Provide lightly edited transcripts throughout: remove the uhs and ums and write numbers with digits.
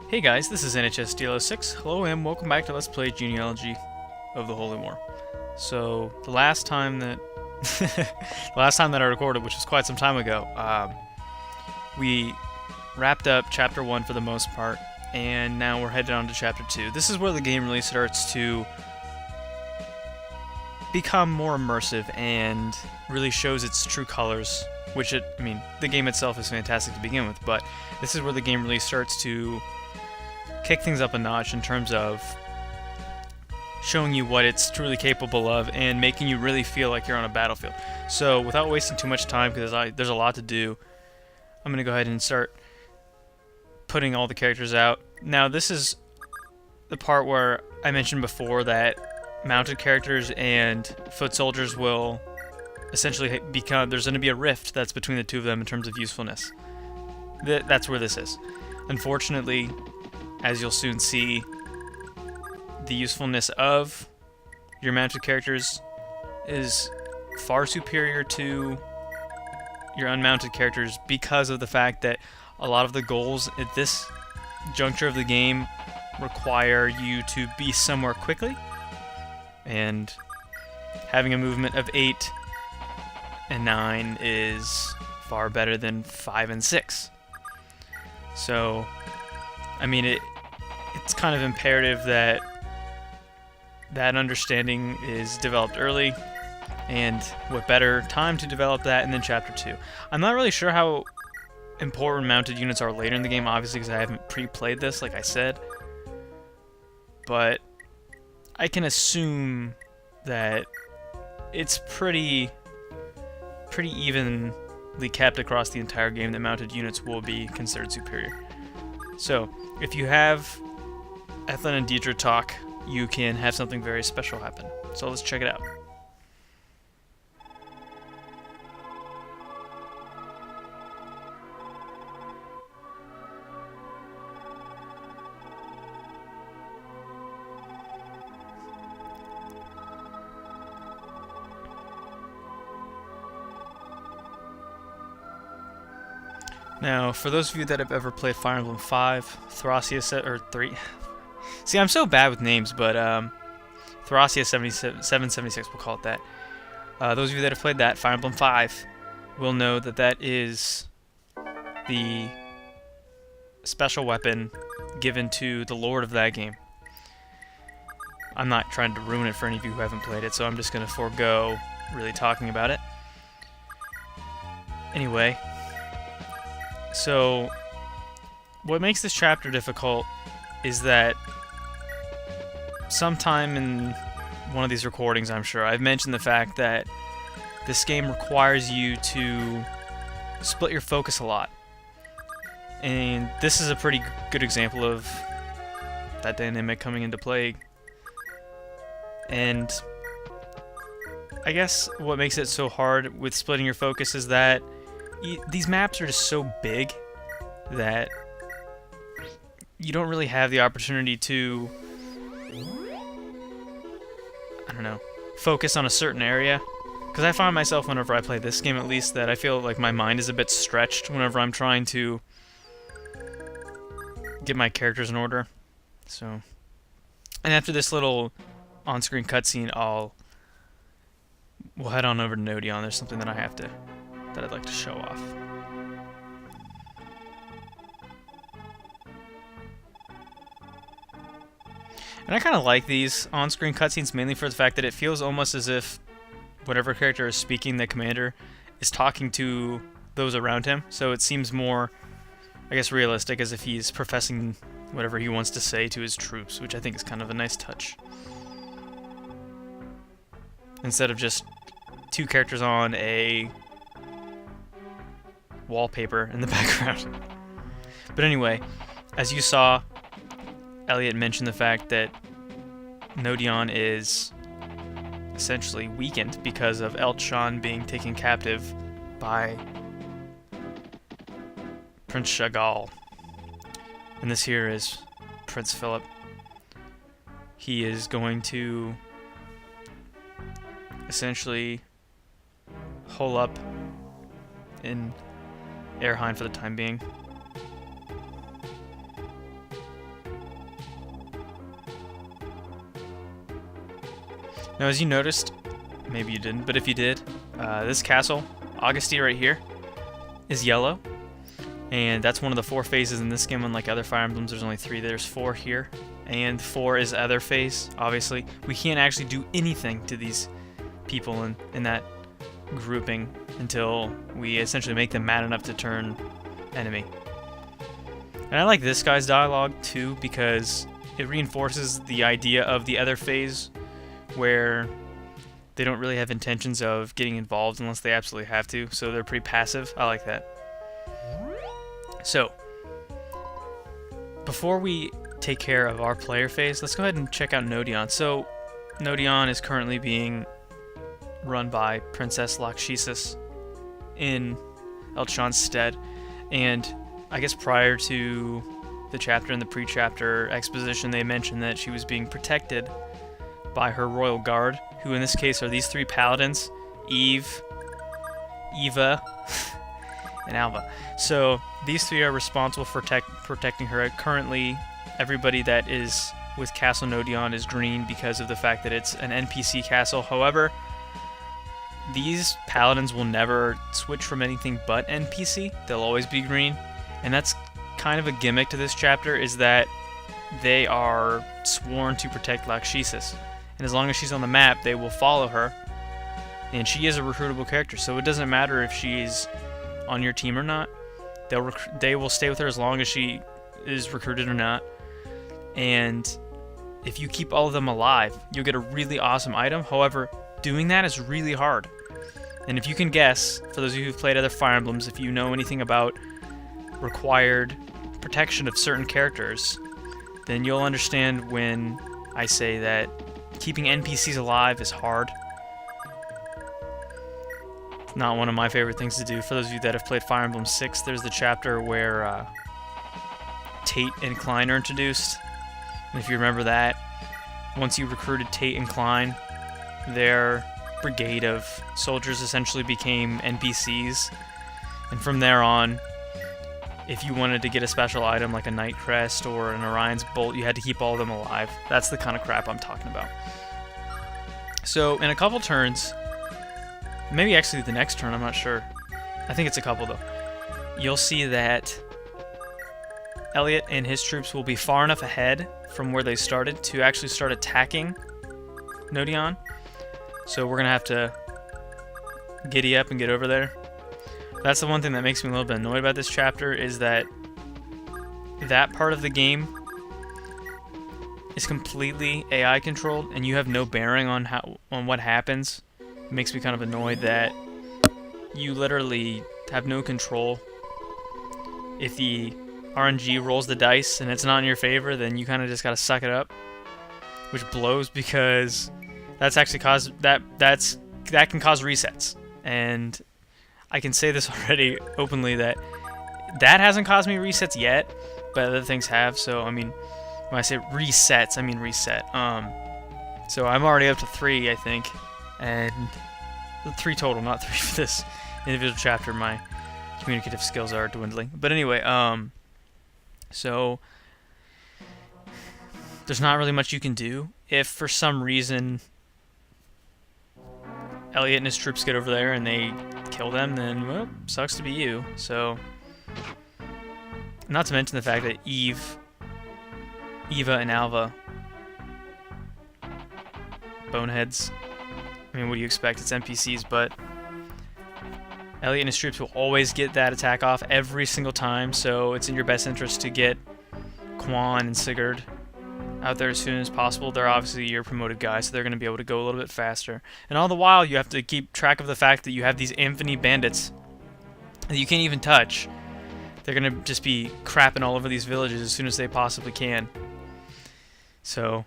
Hey guys, this is NHS 6. Hello and welcome back to Let's Play Genealogy of the Holy War. So the last time that I recorded, which was quite some time ago, we wrapped up Chapter 1 for the most part, and now we're headed on to Chapter 2. This is where the game really starts to become more immersive and really shows its true colors, which the game itself is fantastic to begin with, but this is where the game really starts to kick things up a notch in terms of showing you what it's truly capable of and making you really feel like you're on a battlefield. So without wasting too much time, because there's a lot to do, I'm going to go ahead and start putting all the characters out. Now this is the part where I mentioned before that mounted characters and foot soldiers will essentially become, there's going to be a rift that's between the two of them in terms of usefulness. That's where this is. Unfortunately, as you'll soon see, the usefulness of your mounted characters is far superior to your unmounted characters because of the fact that a lot of the goals at this juncture of the game require you to be somewhere quickly, and having a movement of 8 and 9 is far better than 5 and 6. So it's kind of imperative that that understanding is developed early, and what better time to develop that than Chapter 2. I'm not really sure how important mounted units are later in the game, obviously, because I haven't pre-played this, like I said, but I can assume that it's pretty evenly kept across the entire game that mounted units will be considered superior. So, if you have Ethlin and Deidre talk, you can have something very special happen. So let's check it out. Now, for those of you that have ever played Fire Emblem 5, Thracia 3. See, I'm so bad with names, but Thracia 776, we'll call it that. Those of you that have played that, Fire Emblem 5, will know that that is the special weapon given to the Lord of that game. I'm not trying to ruin it for any of you who haven't played it, so I'm just going to forego really talking about it. Anyway, so what makes this chapter difficult is that sometime in one of these recordings, I'm sure, I've mentioned the fact that this game requires you to split your focus a lot. And this is a pretty good example of that dynamic coming into play. And I guess what makes it so hard with splitting your focus is that these maps are just so big that you don't really have the opportunity to, I don't know, focus on a certain area. Because I find myself, whenever I play this game at least, that I feel like my mind is a bit stretched whenever I'm trying to get my characters in order. So, and after this little on-screen cutscene, we'll head on over to Nodeon. There's something that I'd like to show off. And I kind of like these on-screen cutscenes mainly for the fact that it feels almost as if whatever character is speaking, the commander, is talking to those around him. So it seems more, I guess, realistic, as if he's professing whatever he wants to say to his troops, which I think is kind of a nice touch. Instead of just two characters on a wallpaper in the background. But anyway, as you saw, Elliott mentioned the fact that Nodeon is essentially weakened because of Elchon being taken captive by Prince Chagall. And this here is Prince Philip. He is going to essentially hole up in Heirhein for the time being. Now, as you noticed, maybe you didn't, but if you did, this castle, Augusti right here, is yellow. And that's one of the 4 phases in this game. Unlike other Fire Emblems, there's only 3. There's 4 here. And 4 is other phase, obviously. We can't actually do anything to these people in that grouping until we essentially make them mad enough to turn enemy. And I like this guy's dialogue too, because it reinforces the idea of the other phase where they don't really have intentions of getting involved unless they absolutely have to, so they're pretty passive. I like that. So, before we take care of our player phase, let's go ahead and check out Nodeon. So, Nodeon is currently being run by Princess Lachesis in Elchon's stead, and I guess prior to the chapter and the pre-chapter exposition, they mentioned that she was being protected by her royal guard, who in this case are these 3 paladins, Eve, Eva, and Alva. So these 3 are responsible for protecting her. Currently, everybody that is with Castle Nodeon is green because of the fact that it's an NPC castle. However, these paladins will never switch from anything but NPC. They'll always be green. And that's kind of a gimmick to this chapter, is that they are sworn to protect Lachesis. And as long as she's on the map, they will follow her. And she is a recruitable character, so it doesn't matter if she's on your team or not. They will stay with her as long as she is recruited or not. And if you keep all of them alive, you'll get a really awesome item. However, doing that is really hard. And if you can guess, for those of you who've played other Fire Emblems, if you know anything about required protection of certain characters, then you'll understand when I say that keeping NPCs alive is hard. Not one of my favorite things to do. For those of you that have played Fire Emblem 6, there's the chapter where Tate and Klein are introduced. And if you remember that, once you recruited Tate and Klein, their brigade of soldiers essentially became NPCs. And from there on, if you wanted to get a special item like a Night Crest or an Orion's Bolt, you had to keep all of them alive. That's the kind of crap I'm talking about. So in a couple turns, maybe actually the next turn, I'm not sure. I think it's a couple though. You'll see that Elliott and his troops will be far enough ahead from where they started to actually start attacking Nodeon. So we're going to have to giddy up and get over there. That's the one thing that makes me a little bit annoyed about this chapter, is that that part of the game is completely AI controlled and you have no bearing on what happens. It makes me kind of annoyed that you literally have no control. If the RNG rolls the dice and it's not in your favor, then you kind of just gotta suck it up, which blows, because that's actually that can cause resets. And I can say this already openly that hasn't caused me resets yet, but other things have. So I mean, when I say resets, I mean reset. So I'm already up to 3, I think, and 3 total, not 3 for this individual chapter. My communicative skills are dwindling. But anyway, so there's not really much you can do. If for some reason Elliott and his troops get over there and they kill them, then, well, sucks to be you. So, not to mention the fact that Eva and Alva, boneheads. I mean, what do you expect? It's NPCs, but Elliott and his troops will always get that attack off every single time, so it's in your best interest to get Quan and Sigurd out there as soon as possible. They're obviously your promoted guys, so they're going to be able to go a little bit faster. And all the while, you have to keep track of the fact that you have these infamy bandits that you can't even touch. They're going to just be crapping all over these villages as soon as they possibly can. So,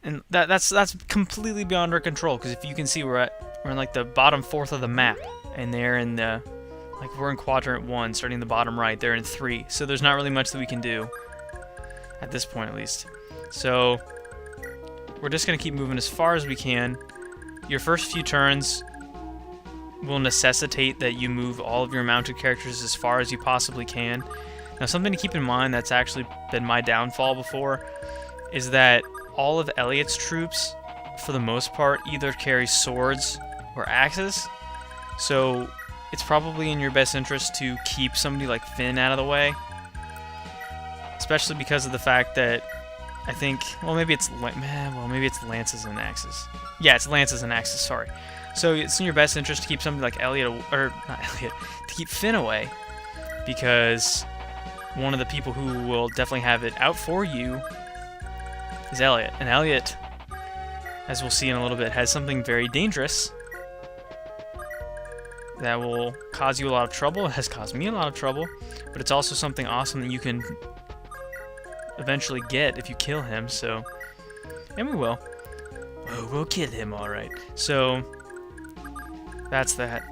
and that's completely beyond our control, because if you can see, we're in like the bottom 4th of the map, and they're in the, like, we're in quadrant 1, starting in the bottom right. They're in 3, so there's not really much that we can do at this point, at least. So we're just going to keep moving as far as we can. Your first few turns will necessitate that you move all of your mounted characters as far as you possibly can. Now, something to keep in mind that's actually been my downfall before is that all of Elliott's troops for the most part, either carry swords or axes. So it's probably in your best interest to keep somebody like Finn out of the way. Especially because of the fact that I think, well, maybe it's lances and axes. Yeah, it's lances and axes, sorry. So it's in your best interest to keep somebody like Elliott, or not Elliott, to keep Finn away, because one of the people who will definitely have it out for you is Elliott. And Elliott, as we'll see in a little bit, has something very dangerous that will cause you a lot of trouble. It has caused me a lot of trouble, but it's also something awesome that you can eventually get if you kill him, so... And we will. Oh, we'll kill him, alright. So, that's that.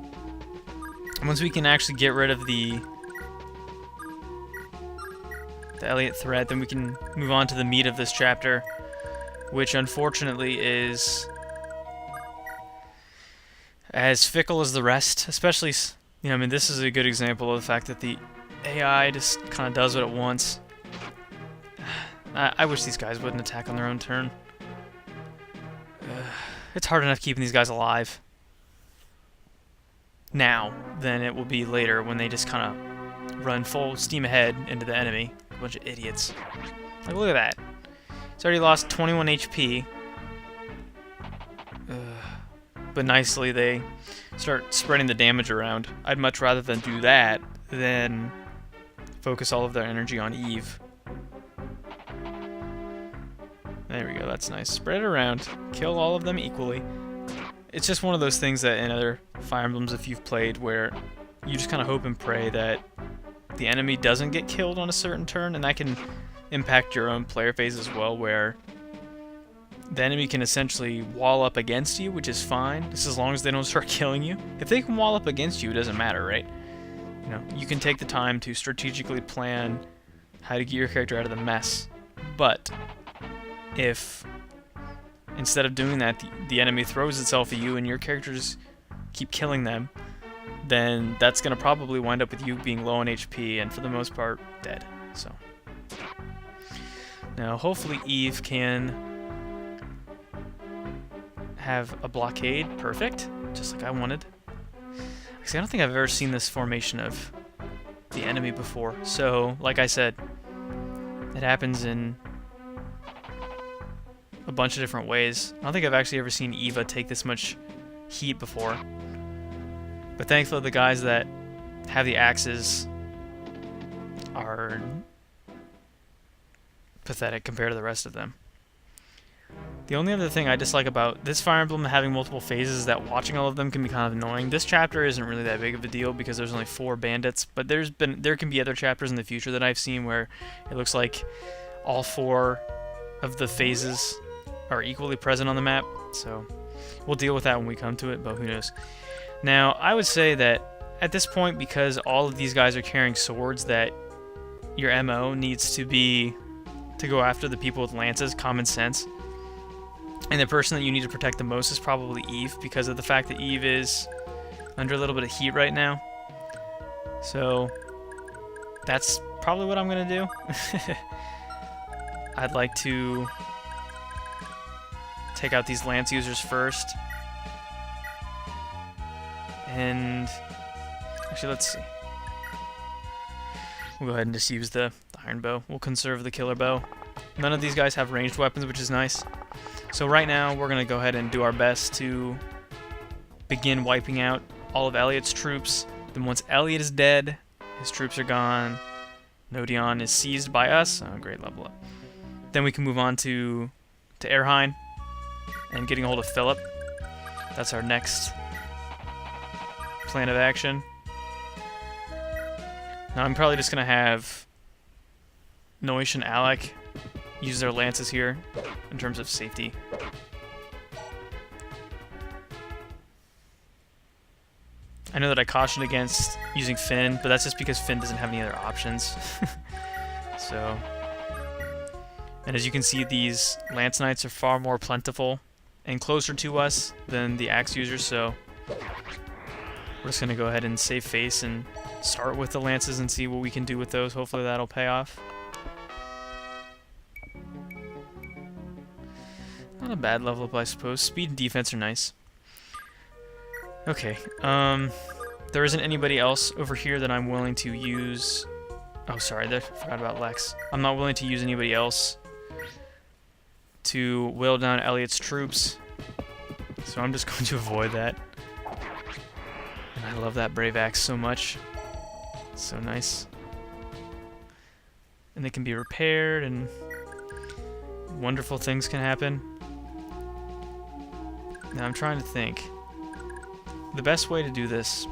Once we can actually get rid of the Elliott threat, then we can move on to the meat of this chapter, which unfortunately is as fickle as the rest. Especially, you know, I mean, this is a good example of the fact that the AI just kind of does what it wants. I wish these guys wouldn't attack on their own turn. It's hard enough keeping these guys alive now than it will be later when they just kind of run full steam ahead into the enemy. A bunch of idiots. Like, look at that. It's already lost 21 HP. But nicely they start spreading the damage around. I'd much rather than do that than focus all of their energy on Eve. There we go, that's nice. Spread it around. Kill all of them equally. It's just one of those things that in other Fire Emblems, if you've played, where you just kind of hope and pray that the enemy doesn't get killed on a certain turn, and that can impact your own player phase as well, where the enemy can essentially wall up against you, which is fine, just as long as they don't start killing you. If they can wall up against you, it doesn't matter, right? You know, you can take the time to strategically plan how to get your character out of the mess, but if instead of doing that, the enemy throws itself at you and your characters keep killing them, then that's going to probably wind up with you being low on HP and for the most part dead. So now hopefully Eve can have a blockade. Perfect, just like I wanted. Actually, I don't think I've ever seen this formation of the enemy before, so like I said, it happens in a bunch of different ways. I don't think I've actually ever seen Eva take this much heat before. But thankfully the guys that have the axes are pathetic compared to the rest of them. The only other thing I dislike about this Fire Emblem having multiple phases is that watching all of them can be kind of annoying. This chapter isn't really that big of a deal because there's only 4 bandits, but there can be other chapters in the future that I've seen where it looks like all 4 of the phases are equally present on the map, so we'll deal with that when we come to it, but who knows. Now, I would say that at this point, because all of these guys are carrying swords, that your MO needs to be to go after the people with lances, common sense. And the person that you need to protect the most is probably Eve, because of the fact that Eve is under a little bit of heat right now. So that's probably what I'm going to do. I'd like to take out these lance users first. And actually, let's see. We'll go ahead and just use the iron bow. We'll conserve the killer bow. None of these guys have ranged weapons, which is nice. So right now, we're going to go ahead and do our best to begin wiping out all of Elliott's troops. Then once Elliott is dead, his troops are gone. Nodeon is seized by us. Oh, great, level up. Then we can move on to Heirhein and getting a hold of Philip. That's our next plan of action. Now I'm probably just going to have Noish and Alec use their lances here in terms of safety. I know that I cautioned against using Finn, but that's just because Finn doesn't have any other options. So, and as you can see, these Lance Knights are far more plentiful and closer to us than the Axe users, so we're just going to go ahead and save face and start with the lances and see what we can do with those. Hopefully that'll pay off. Not a bad level up, I suppose. Speed and defense are nice. Okay, there isn't anybody else over here that I'm willing to use. Oh, sorry, I forgot about Lex. I'm not willing to use anybody else to whittle down Elliott's troops, so I'm just going to avoid that. And I love that Brave Axe so much. It's so nice. And they can be repaired, and wonderful things can happen. Now I'm trying to think. The best way to do this.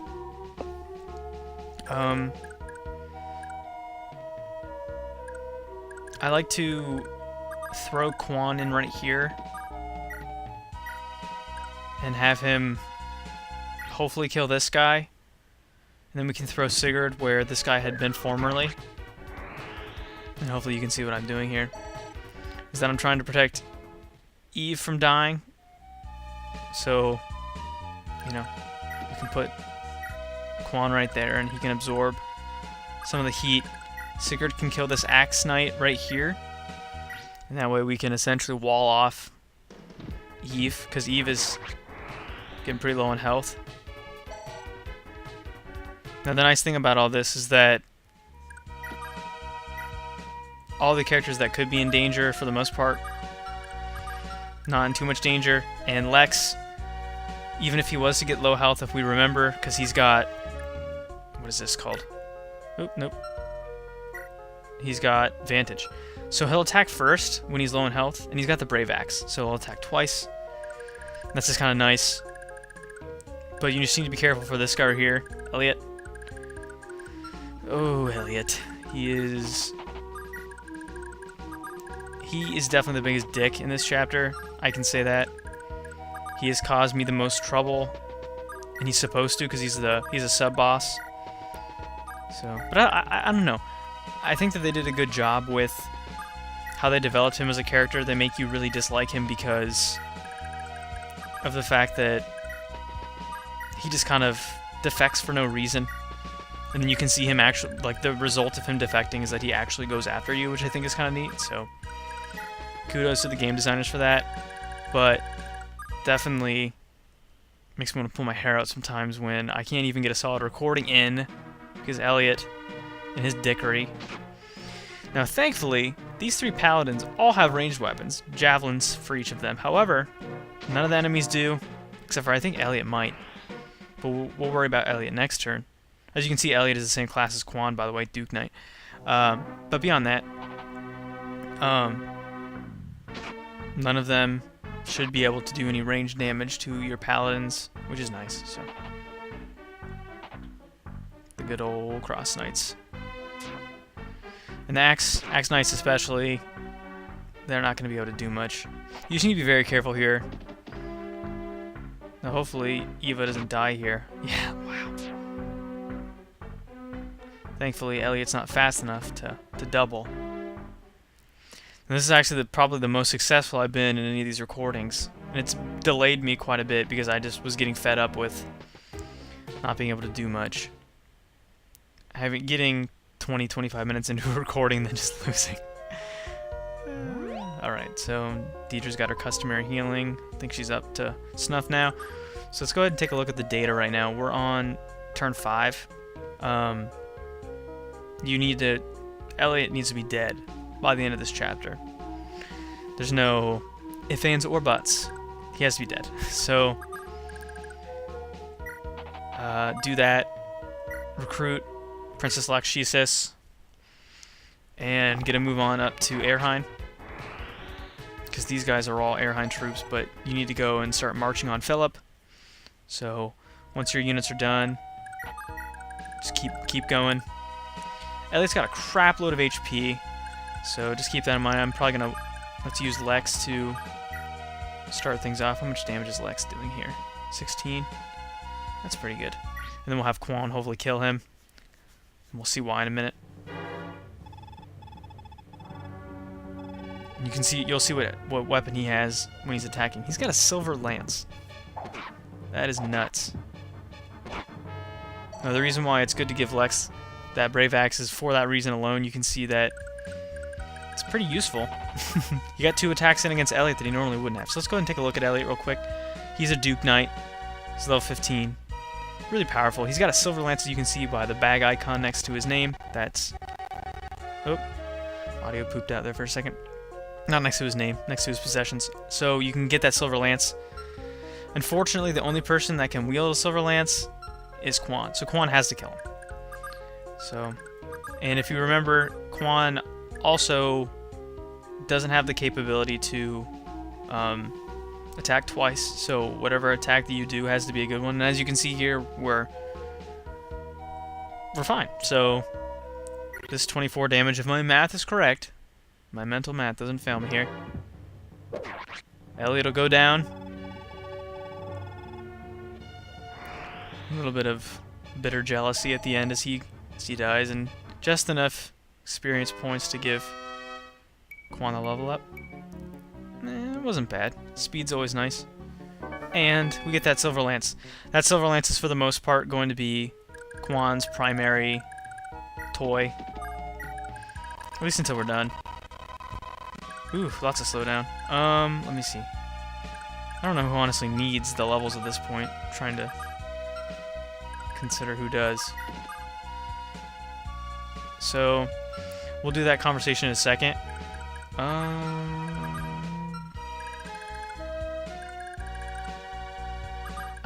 I like to throw Quan in right here and have him hopefully kill this guy. And then we can throw Sigurd where this guy had been formerly. And hopefully you can see what I'm doing here. Is that I'm trying to protect Eve from dying. So, you know, we can put Quan right there and he can absorb some of the heat. Sigurd can kill this Axe Knight right here. And that way we can essentially wall off Eve, because Eve is getting pretty low on health. Now the nice thing about all this is that all the characters that could be in danger, for the most part, not in too much danger. And Lex, even if he was to get low health, if we remember, because he's got... What is this called? Oop, nope. He's got Vantage. So he'll attack first when he's low on health, and he's got the Brave Axe, so he'll attack twice. That's just kind of nice. But you just need to be careful for this guy right here, Elliott. Oh, Elliott. He is definitely the biggest dick in this chapter. I can say that. He has caused me the most trouble, and he's supposed to because he's a sub boss. So, but I don't know. I think that they did a good job with how they developed him as a character. They make you really dislike him because of the fact that he just kind of defects for no reason. And then you can see him actually, like, the result of him defecting is that he actually goes after you, which I think is kind of neat. So kudos to the game designers for that. But definitely makes me want to pull my hair out sometimes when I can't even get a solid recording in because Elliott and his dickery. Now thankfully, these three paladins all have ranged weapons, javelins for each of them. However, none of the enemies do, except for I think Elliott might. But we'll worry about Elliott next turn. As you can see, Elliott is the same class as Quan, by the way, Duke Knight. But beyond that, none of them should be able to do any range damage to your paladins, which is nice. So, the good old Cross Knights. And the Axe Knights especially, they're not going to be able to do much. You just need to be very careful here. Now hopefully Eva doesn't die here. Yeah, wow. Thankfully Elliott's not fast enough to double. And this is actually probably the most successful I've been in any of these recordings. And it's delayed me quite a bit because I just was getting fed up with not being able to do much. Getting 20-25 minutes into a recording and then just losing. Alright, so Deidre's got her customary healing. I think she's up to snuff now. So let's go ahead and take a look at the data right now. We're on turn 5. Elliott needs to be dead by the end of this chapter. There's no ifs, ands, or buts. He has to be dead. So, do that. Recruit Princess Lachesis. And get a move on up to Heirhein. Because these guys are all Heirhein troops, but you need to go and start marching on Philip. So, once your units are done, just keep going. Elliott's got a crap load of HP, so just keep that in mind. I'm probably going to let's use Lex to start things off. How much damage is Lex doing here? 16? That's pretty good. And then we'll have Quan hopefully kill him. And we'll see why in a minute. And you can see, you'll see what weapon he has when he's attacking. He's got a silver lance. That is nuts. Now the reason why it's good to give Lex that Brave Axe is for that reason alone. You can see that it's pretty useful. You got 2 attacks in against Elliott that he normally wouldn't have. So let's go ahead and take a look at Elliott real quick. He's a Duke Knight. He's level 15. Really powerful. He's got a silver lance, as you can see by the bag icon next to his name. That's... Oh, audio pooped out there for a second. Not next to his name, next to his possessions. So you can get that silver lance. Unfortunately, the only person that can wield a silver lance is Quan. So Quan has to kill him. So, and if you remember, Quan also doesn't have the capability to attack twice. So whatever attack that you do has to be a good one. And as you can see here, we're fine. So this 24 damage, if my math is correct, my mental math doesn't fail me here. Elliott will go down. A little bit of bitter jealousy at the end as he dies, and just enough experience points to give Quan a level up. It wasn't bad. Speed's always nice. And we get that silver lance. That silver lance is for the most part going to be Quan's primary toy. At least until we're done. Ooh, lots of slowdown. Let me see. I don't know who honestly needs the levels at this point. I'm trying to consider who does. So, we'll do that conversation in a second. I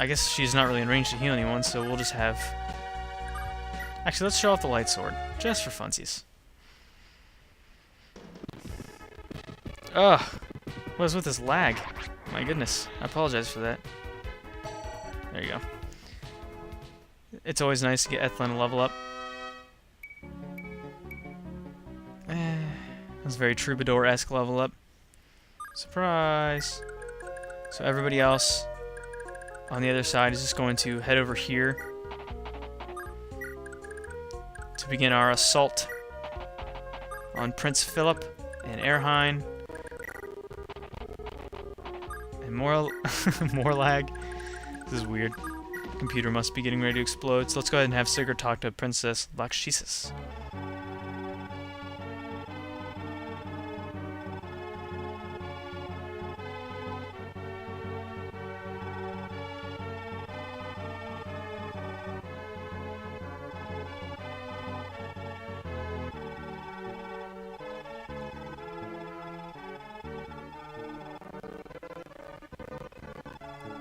guess she's not really in range to heal anyone, so we'll just have... Actually, let's show off the light sword, just for funsies. Ugh, what is with this lag? My goodness, I apologize for that. There you go. It's always nice to get Ethlyn a level up. That's a very Troubadour-esque level up. Surprise! So everybody else on the other side is just going to head over here to begin our assault on Prince Philip and Heirhein. And more lag. This is weird. Computer must be getting ready to explode. So let's go ahead and have Sigurd talk to Princess Lachesis.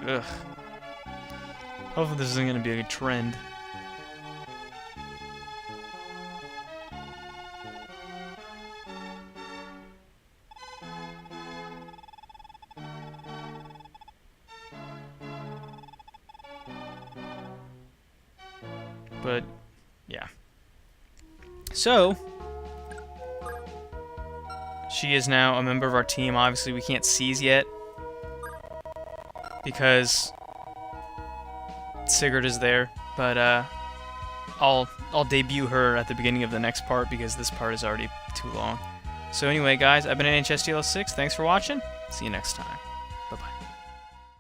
Ugh. Hopefully this isn't going to be a trend. But, yeah. So, she is now a member of our team. Obviously, we can't seize yet, because Sigurd is there, but I'll debut her at the beginning of the next part because this part is already too long. So anyway, guys, I've been NHSTL6. Thanks for watching. See you next time.